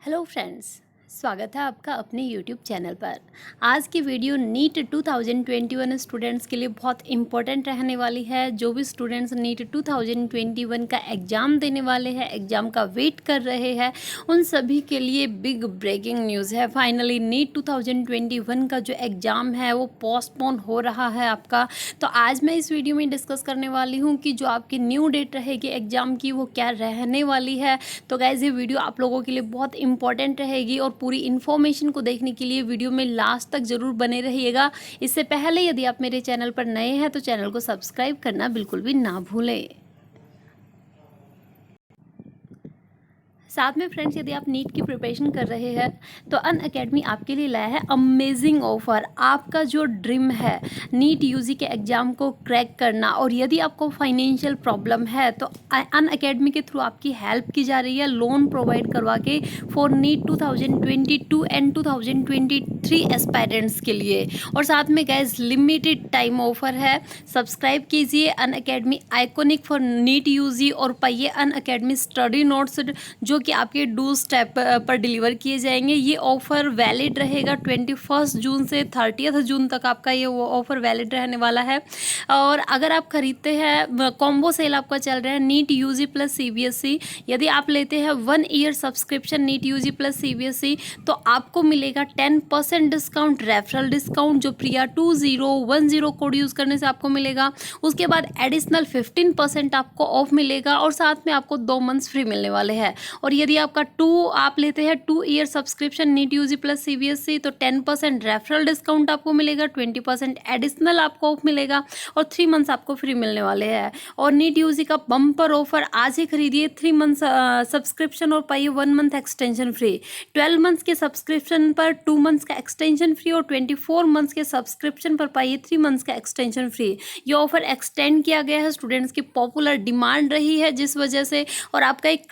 Hello friends, स्वागत है आपका अपने यूट्यूब चैनल पर। आज की वीडियो नीट 2021 स्टूडेंट्स के लिए बहुत इम्पोर्टेंट रहने वाली है। जो भी स्टूडेंट्स नीट 2021 का एग्ज़ाम देने वाले हैं, एग्ज़ाम का वेट कर रहे हैं, उन सभी के लिए बिग ब्रेकिंग न्यूज़ है। फाइनली नीट 2021 का जो एग्ज़ाम है वो पोस्टपोन हो रहा है आपका। तो आज मैं इस वीडियो में डिस्कस करने वाली हूँ कि जो आपकी न्यू डेट रहेगी एग्ज़ाम की वो क्या रहने वाली है। तो गाइज़ ये वीडियो आप लोगों के लिए बहुत इंपॉर्टेंट रहेगी और पूरी इन्फॉर्मेशन को देखने के लिए वीडियो में लास्ट तक ज़रूर बने रहिएगा। इससे पहले यदि आप मेरे चैनल पर नए हैं तो चैनल को सब्सक्राइब करना बिल्कुल भी ना भूलें। साथ में फ्रेंड्स, यदि आप नीट की प्रिपरेशन कर रहे हैं तो अनअकैडमी आपके लिए लाया है अमेजिंग ऑफर। आपका जो ड्रीम है नीट यूजी के एग्ज़ाम को क्रैक करना, और यदि आपको फाइनेंशियल प्रॉब्लम है तो अनअकैडमी के थ्रू आपकी हेल्प की जा रही है लोन प्रोवाइड करवा के फॉर नीट 2022 एंड 2023 एस्पायरेंट्स के लिए। और साथ में गैस लिमिटेड टाइम ऑफर है। सब्सक्राइब कीजिए Unacademy Iconic for NEET UG और पाइए अनअकैडमी स्टडी नोट्स जो कि आपके डू स्टेप पर डिलीवर किए जाएंगे। ये ऑफ़र वैलिड रहेगा 21 जून से 30 जून तक आपका ये वो ऑफ़र वैलिड रहने वाला है। और अगर आप खरीदते हैं, कॉम्बो सेल आपका चल रहा है नीट यूजी प्लस सीबीएसई। यदि आप लेते हैं 1 year subscription NEET UG plus CBSE तो आपको मिलेगा 10% डिस्काउंट, रेफरल डिस्काउंट जो प्रिया 2010 कोड यूज़ करने से आपको मिलेगा। उसके बाद एडिशनल 15% आपको ऑफ मिलेगा और साथ में आपको 2 मंथ्स फ्री मिलने वाले हैं। और यदि आपका आप लेते हैं 2 year subscription NEET UG plus CBSE तो 10% रेफरल डिस्काउंट आपको मिलेगा, 20% एडिशनल आपको ऑफ मिलेगा और 3 मंथ्स आपको फ्री मिलने वाले हैं। और नीट यूजी का बम्पर ऑफर आज ही खरीदिए, 3 मंथ्स सब्सक्रिप्शन और पाइए 1 मंथ एक्सटेंशन फ्री। 12 मंथ्स के सब्सक्रिप्शन पर 2 मंथ्स का एक्सटेंशन फ्री और 24 मंथ्स के सब्सक्रिप्शन पर पाइए 3 मंथ्स का एक्सटेंशन फ्री। ये ऑफर एक्सटेंड किया गया है, स्टूडेंट्स की पॉपुलर डिमांड रही है जिस वजह से। और आपका एक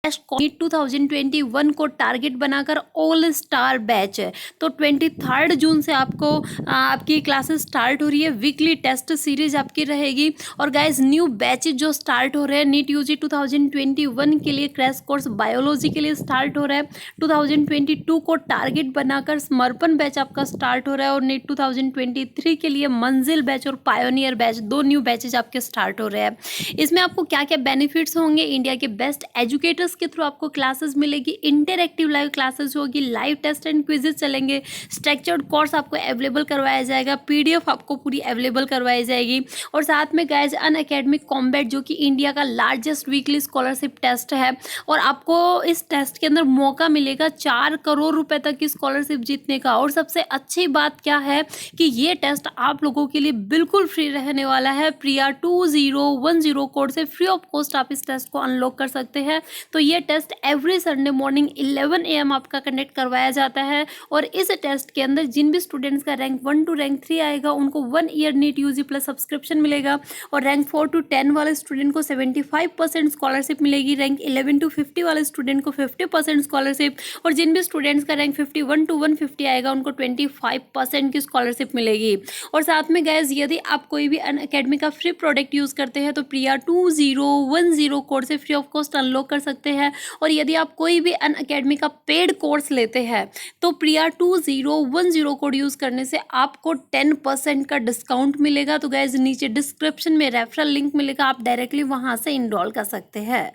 नीट 2021 को टारगेट बनाकर ऑल स्टार बैच है। तो 23 जून से आपको आपकी क्लासेस स्टार्ट हो रही है। वीकली टेस्ट सीरीज आपकी रहेगी। और गाइज न्यू बैचेज जो स्टार्ट हो रहे हैं नीट यूजी 2021 के लिए क्रैश कोर्स बायोलॉजी के लिए स्टार्ट हो रहा है। 2022 को टारगेट बनाकर समर्पण बैच आपका स्टार्ट हो रहा है। और नीट 2023 के लिए मंजिल बैच और पायोनियर बैच, 2 न्यू बैचेज आपके स्टार्ट हो रहे हैं। इसमें आपको क्या क्या बेनिफिट्स होंगे? इंडिया के बेस्ट एजुकेटर्स के थ्रू आपको क्लासेस मिलेगी, इंटरैक्टिव लाइव क्लासेस होगी, लाइव टेस्ट एंड क्विजेस चलेंगे, स्ट्रक्चर्ड कोर्स आपको अवेलेबल करवाया जाएगा, पीडीएफ आपको पूरी अवेलेबल करवाई जाएगी। और साथ में गाइज अनअकैडमी कॉम्बैट जो कि इंडिया का लार्जेस्ट वीकली स्कॉलरशिप टेस्ट है और आपको इस टेस्ट के अंदर मौका मिलेगा 4 करोड़ रुपए तक की स्कॉलरशिप जीतने का। और सबसे अच्छी बात क्या है कि ये टेस्ट आप लोगों के लिए बिल्कुल फ्री रहने वाला है। प्रिया 2010 कोड से फ्री ऑफ कॉस्ट आप इस टेस्ट को अनलॉक कर सकते हैं। तो ये test every Sunday morning 11 AM आपका कंडक्ट करवाया जाता है। और इस टेस्ट के अंदर जिन भी स्टूडेंट्स का रैंक 1 to रैंक 3 आएगा उनको 1 year NEET UG plus subscription मिलेगा। और रैंक 4 to 10 वाले स्टूडेंट को 75% स्कॉलरशिप मिलेगी, रैंक 11 to 50 वाले स्टूडेंट को 50% स्कॉलरशिप, और जिन भी स्टूडेंट्स का रैंक 51 to 150 आएगा उनको 25% की स्कॉलरशिप मिलेगी। और साथ में गाइज यदि आप कोई भी अनअकैडमी का फ्री प्रोडक्ट यूज़ करते हैं तो प्रिया 2010 कोड से फ्री ऑफ कॉस्ट अनलॉक कर सकते हैं। और यदि आप कोई भी अनअकैडमी का पेड कोर्स लेते हैं तो प्रिया 2010 कोड यूज़ करने से आपको 10% का डिस्काउंट मिलेगा। तो गाइज नीचे डिस्क्रिप्शन में रेफरल लिंक मिलेगा, आप डायरेक्टली वहाँ से इनरोल कर सकते हैं।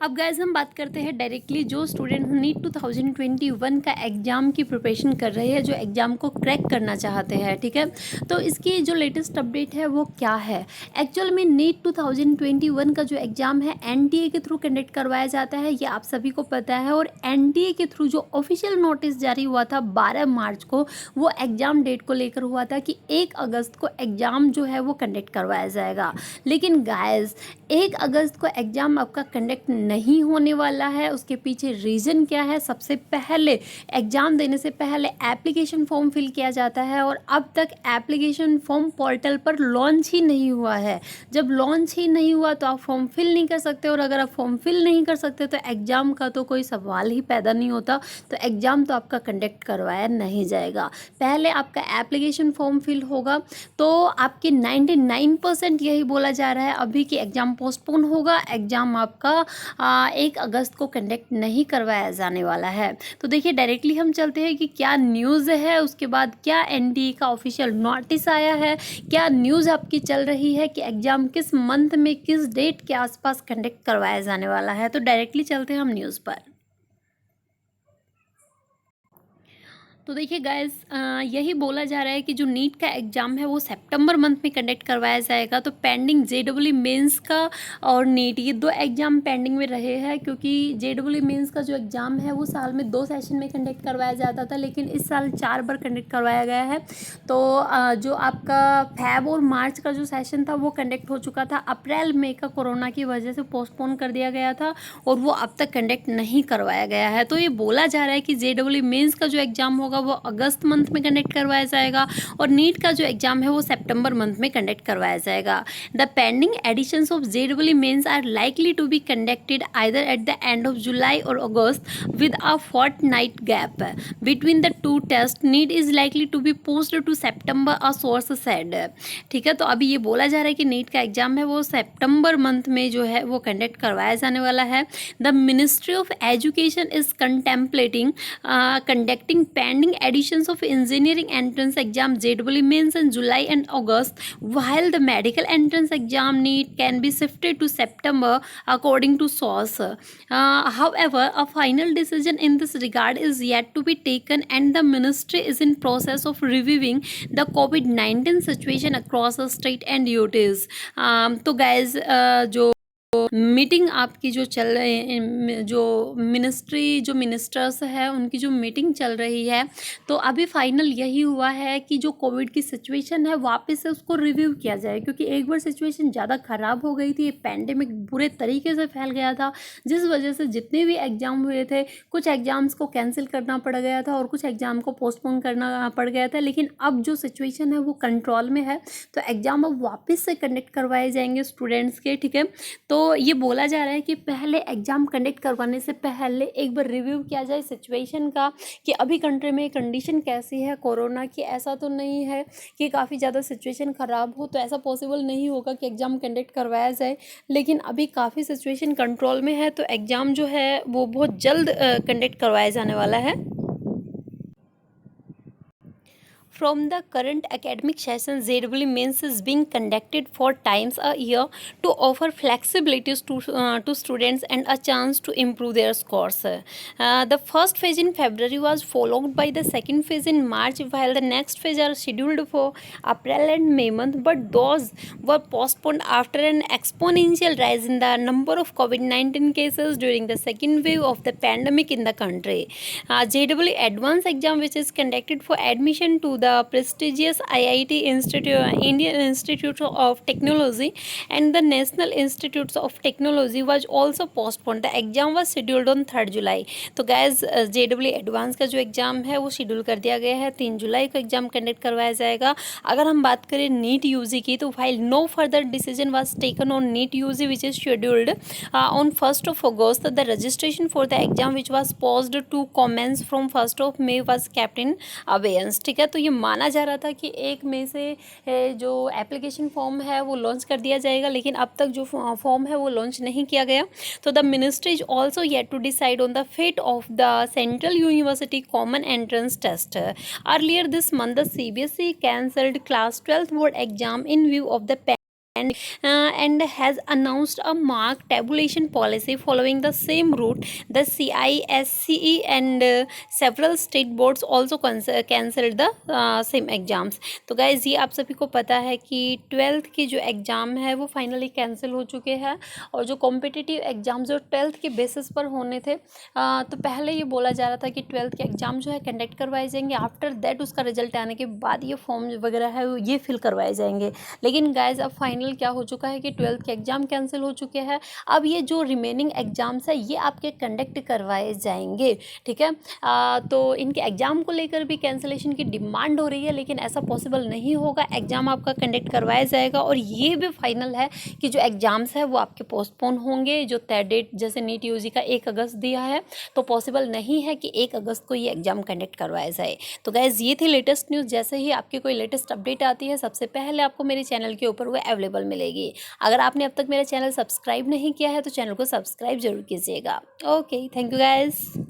अब गाइज हम बात करते हैं डायरेक्टली जो स्टूडेंट नीट 2021 का एग्ज़ाम की प्रिपरेशन कर रहे हैं, जो एग्ज़ाम को क्रैक करना चाहते हैं, ठीक है। तो इसकी जो लेटेस्ट अपडेट है वो क्या है? एक्चुअल में नीट 2021 का जो एग्ज़ाम है एनटीए के थ्रू कंडक्ट करवाया जाता है, ये आप सभी को पता है। और एनटीए के थ्रू जो ऑफिशियल नोटिस जारी हुआ था 12 मार्च को, वो एग्ज़ाम डेट को लेकर हुआ था कि 1 अगस्त को एग्ज़ाम जो है वो कंडक्ट करवाया जाएगा। लेकिन गाइज 1 अगस्त को एग्ज़ाम आपका कंडक्ट नहीं होने वाला है। उसके पीछे रीज़न क्या है? सबसे पहले एग्ज़ाम देने से पहले एप्लीकेशन फॉर्म फिल किया जाता है और अब तक एप्लीकेशन फॉर्म पोर्टल पर लॉन्च ही नहीं हुआ है। जब लॉन्च ही नहीं हुआ तो आप फॉर्म फिल नहीं कर सकते, और अगर आप फॉर्म फिल नहीं कर सकते तो एग्ज़ाम का तो कोई सवाल ही पैदा नहीं होता। तो एग्ज़ाम तो आपका कंडक्ट करवाया नहीं जाएगा। पहले आपका एप्लीकेशन फॉर्म फिल होगा। तो आपकी 99% यही बोला जा रहा है अभी कि एग्ज़ाम पोस्टपोन होगा। एग्ज़ाम आपका 1 अगस्त को कंडक्ट नहीं करवाया जाने वाला है। तो देखिए डायरेक्टली हम चलते हैं कि क्या न्यूज़ है, उसके बाद क्या एनटीए का ऑफिशियल नोटिस आया है, क्या न्यूज़ आपकी चल रही है कि एग्ज़ाम किस मंथ में किस डेट के आसपास कंडक्ट करवाया जाने वाला है। तो डायरेक्टली चलते हैं हम न्यूज़ पर। तो देखिए गाइस, यही बोला जा रहा है कि जो नीट का एग्ज़ाम है वो सितंबर मंथ में कंडक्ट करवाया जाएगा। तो पेंडिंग जेडब्ल्यू मेंस का और नीट, ये 2 एग्ज़ाम पेंडिंग में रहे हैं, क्योंकि जेडब्ल्यू मेंस का जो एग्ज़ाम है वो साल में 2 सेशन में कंडक्ट करवाया जाता था, लेकिन इस साल 4 बार कंडक्ट करवाया गया है। तो जो आपका फेब और मार्च का जो सेशन था वो कंडक्ट हो चुका था, अप्रैल मई का कोरोना की वजह से पोस्टपोन कर दिया गया था और वो अब तक कंडक्ट नहीं करवाया गया है। तो ये बोला जा रहा है कि जेडब्ल्यू मेंस का जो एग्ज़ाम होगा वो अगस्त मंथ में कंडक्ट करवाया जाएगा और नीट का जो एग्ज़ाम है वो सितंबर मंथ में कंडक्ट करवाया जाएगा। The pending editions of JW mains are likely to be conducted either at the end of July और August with a fortnight gap between the two tests. Need is likely to be postponed to September, a source said. ठीक है, तो अभी ये बोला जा रहा है कि नीट का एग्जाम है वो सितंबर मंथ में जो है वो कंडक्ट करवाया जाने वाला है। The ministry of education is contemplating conducting pending editions of engineering entrance exam जेडब्ल्यू mains in July and August, while the medical entrance exam NEET can be shifted to September according to source. However, a final decision in this regard is yet to be taken, and the ministry is in process of reviewing the COVID-19 situation across the state and UTs. तो guys, जो meeting आपकी जो चल रही, जो ministers है उनकी जो मीटिंग चल रही है, तो अभी फाइनल यही हुआ है कि जो कोविड की सिचुएशन है वापस से उसको रिव्यू किया जाए, क्योंकि एक बार सिचुएशन ज़्यादा ख़राब हो गई थी, ये पैंडेमिक बुरे तरीके से फैल गया था, जिस वजह से जितने भी एग्ज़ाम हुए थे कुछ एग्ज़ाम्स को कैंसिल करना पड़ गया था और कुछ एग्ज़ाम को पोस्टपोन करना पड़ गया था। लेकिन अब जो सिचुएशन है वो कंट्रोल में है, तो एग्ज़ाम अब वापस से कंडक्ट करवाए जाएंगे स्टूडेंट्स के। ठीक है, तो ये बोला जा रहा है कि पहले एग्ज़ाम कंडक्ट करवाने से पहले एक बार रिव्यू किया जाए सिचुएशन का कि अभी कंट्री में कंडीशन कैसी है कोरोना की। ऐसा तो नहीं है कि काफ़ी ज़्यादा सिचुएशन ख़राब हो, तो ऐसा पॉसिबल नहीं होगा कि एग्ज़ाम कंडक्ट करवाया जाए, लेकिन अभी काफ़ी सिचुएशन कंट्रोल में है, तो एग्ज़ाम जो है वो बहुत जल्द कंडक्ट करवाया जाने वाला है। From the current academic session, JEE Mains is being conducted 4 times a year to offer flexibilities to students and a chance to improve their scores. The first phase in February was followed by the second phase in March, while the next phase are scheduled for April and May month, but those were postponed after an exponential rise in the number of COVID-19 cases during the second wave of the pandemic in the country. JEE Advanced exam, which is conducted for admission to the prestigious IIT Institute, Indian Institute of Technology and the National Institutes of Technology, was also postponed. The exam was scheduled on 3rd July. तो guys, JEE advance का जो exam है वो schedule कर दिया गया है, 3 जुलाई को एग्ज़ाम कंडक्ट करवाया जाएगा। अगर हम बात करें नीट यूजी की, तो while no further decision was taken on NEET UG, which is scheduled on 1st of August, the registration for the exam which was paused to commence from 1st of May was kept in abeyance. ठीक है, तो ये माना जा रहा था कि 1 मई से जो एप्लीकेशन फॉर्म है वो लॉन्च कर दिया जाएगा, लेकिन अब तक जो फॉर्म है वो लॉन्च नहीं किया गया। तो the ministry is also yet to decide on the fate of the central university common entrance test. Earlier this month the CBSE cancelled class 12th board exam in view of the and has announced a marked tabulation policy following the same route. The CISCE and several state boards also cancelled the same exams. तो guys, ये आप सभी को पता है कि 12th के जो एग्ज़ाम है वो फाइनली कैंसिल हो चुके हैं, और जो कॉम्पिटिटिव एग्ज़ाम जो 12th के बेसिस पर होने थे, तो पहले ये बोला जा रहा था कि 12th के एग्ज़ाम जो है कंडक्ट करवाए जाएंगे, आफ्टर दैट उसका रिजल्ट आने के बाद ये फॉर्म वगैरह है ये फिल करवाए जाएंगे। लेकिन गाइज अब फाइनल क्या हो चुका है कि 12th के एग्ज़ाम कैंसिल हो चुके हैं। अब ये जो रिमेनिंग एग्ज़ाम्स है ये आपके कंडक्ट करवाए जाएंगे। ठीक है, तो इनके एग्ज़ाम को लेकर भी कैंसिलेशन की डिमांड हो रही है, लेकिन ऐसा पॉसिबल नहीं होगा, एग्ज़ाम आपका कंडक्ट करवाया जाएगा। और ये भी फाइनल है कि जो एग्ज़ाम्स है वो आपके पोस्टपोन होंगे। जो तय डेट जैसे नीट यूजी का 1 अगस्त दिया है, तो पॉसिबल नहीं है कि 1 अगस्त को ये एग्ज़ाम कंडक्ट करवाया जाए। तो गाइज़, ये थी लेटेस्ट न्यूज़। जैसे ही आपकी कोई लेटेस्ट अपडेट आती है सबसे पहले आपको मेरे चैनल के ऊपर वो अवेलेबल अवेलेबल मिलेगी। अगर आपने अब तक मेरा चैनल सब्सक्राइब नहीं किया है तो चैनल को सब्सक्राइब ज़रूर कीजिएगा। Okay, thank you guys.